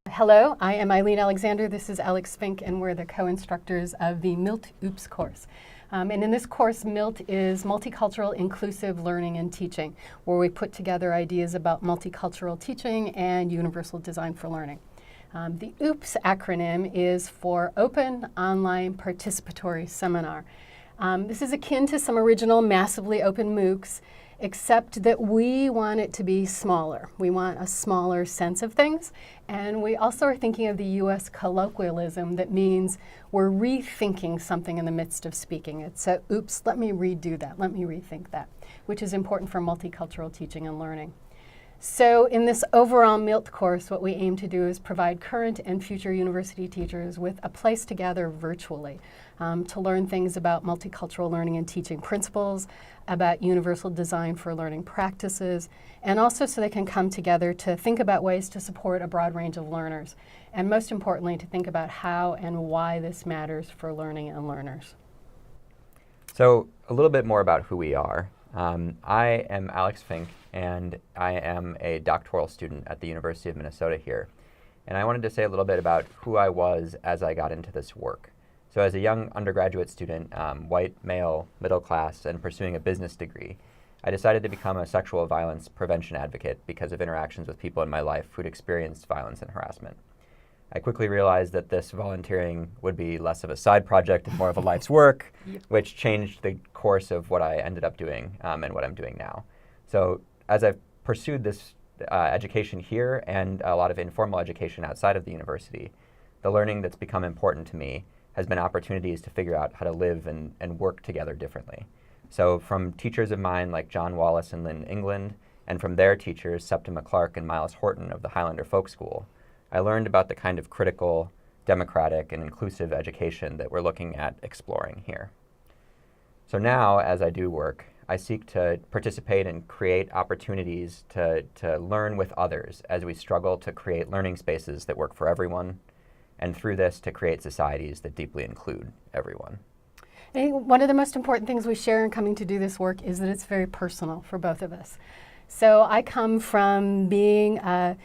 Hello, I am Eileen Alexander. This is Alex Fink, and we're the co-instructors of the MILT OOPS course. And in this course, MILT is Multicultural Inclusive Learning and Teaching, where we put together ideas about multicultural teaching and universal design for learning. The OOPS acronym is for Open Online Participatory Seminar. This is akin to some original massively open MOOCs, except that we want it to be smaller. We want a smaller sense of things, and we also are thinking of the US colloquialism that means we're rethinking something in the midst of speaking. It's a, oops, let me redo that, let me rethink that, which is important for multicultural teaching and learning. So in this overall MILT course, what we aim to do is provide current and future university teachers with a place to gather virtually to learn things about multicultural learning and teaching principles, about universal design for learning practices, and also so they can come together to think about ways to support a broad range of learners, and most importantly, to think about how and why this matters for learning and learners. So a little bit more about who we are. I am Alex Fink, and I am a doctoral student at the University of Minnesota here. And I wanted to say a little bit about who I was as I got into this work. So as a young undergraduate student, white, male, middle class, and pursuing a business degree, I decided to become a sexual violence prevention advocate because of interactions with people in my life who'd experienced violence and harassment. I quickly realized that this volunteering would be less of a side project and more of a life's work, which changed the course of what I ended up doing and what I'm doing now. So as I've pursued this education here and a lot of informal education outside of the university, the learning that's become important to me has been opportunities to figure out how to live and work together differently. So from teachers of mine like John Wallace and Lynn England, and from their teachers, Septima Clark and Miles Horton of the Highlander Folk School, I learned about the kind of critical, democratic, and inclusive education that we're looking at exploring here. So now, as I do work, I seek to participate and create opportunities to learn with others as we struggle to create learning spaces that work for everyone, and through this to create societies that deeply include everyone. I think one of the most important things we share in coming to do this work is that it's very personal for both of us. So I come from being a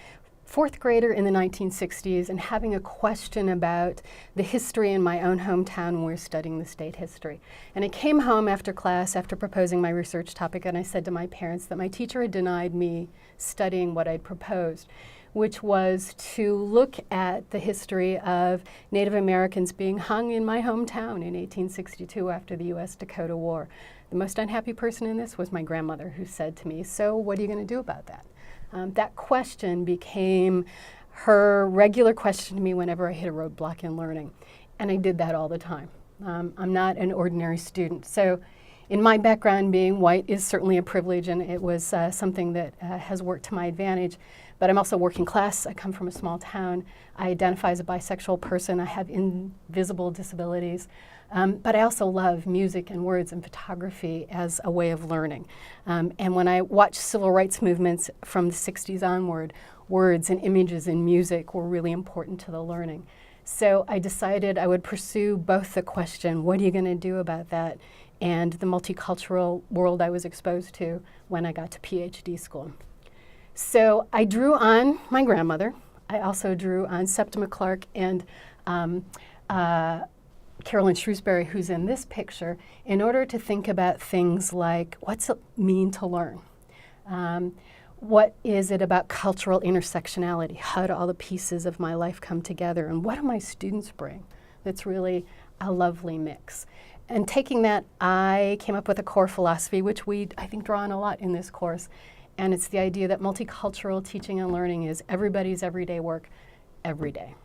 fourth grader in the 1960s and having a question about the history in my own hometown when we were studying the state history. And I came home after class after proposing my research topic, and I said to my parents that my teacher had denied me studying what I'd proposed, which was to look at the history of Native Americans being hung in my hometown in 1862 after the US-Dakota War. The most unhappy person in this was my grandmother, who said to me, "So what are you going to do about that?" That question became her regular question to me whenever I hit a roadblock in learning, and I did that all the time. I'm not an ordinary student, so in my background, being white is certainly a privilege, and it was something that has worked to my advantage. But I'm also working class. I come from a small town. I identify as a bisexual person. I have invisible disabilities. But I also love music and words and photography as a way of learning. And when I watch civil rights movements from the 60s onward, words and images and music were really important to the learning. So I decided I would pursue both the question, what are you going to do about that, and the multicultural world I was exposed to when I got to PhD school. So I drew on my grandmother. I also drew on Septima Clark and Carolyn Shrewsbury, who's in this picture, in order to think about things like, what's it mean to learn? What is it about cultural intersectionality? How do all the pieces of my life come together? And what do my students bring? That's really a lovely mix. And taking that, I came up with a core philosophy, which we, I think, draw on a lot in this course. And it's the idea that multicultural teaching and learning is everybody's everyday work, every day.